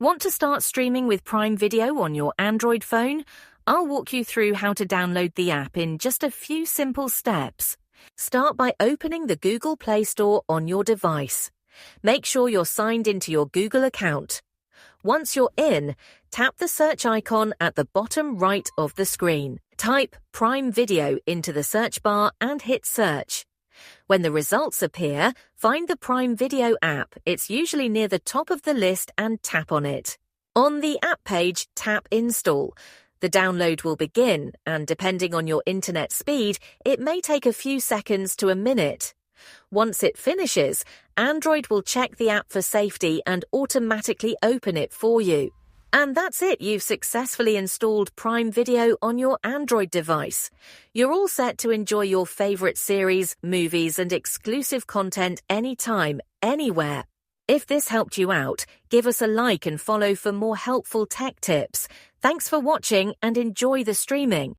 Want to start streaming with Prime Video on your Android phone? I'll walk you through how to download the app in just a few simple steps. Start by opening the Google Play Store on your device. Make sure you're signed into your Google account. Once you're in, tap the search icon at the bottom right of the screen. Type Prime Video into the search bar and hit search. When the results appear, find the Prime Video app. It's usually near the top of the list and tap on it. On the app page, tap Install. The download will begin, and depending on your internet speed, it may take a few seconds to a minute. Once it finishes, Android will check the app for safety and automatically open it for you. And that's it, you've successfully installed Prime Video on your Android device. You're all set to enjoy your favorite series, movies, and exclusive content anytime, anywhere. If this helped you out, give us a like and follow for more helpful tech tips. Thanks for watching and enjoy the streaming.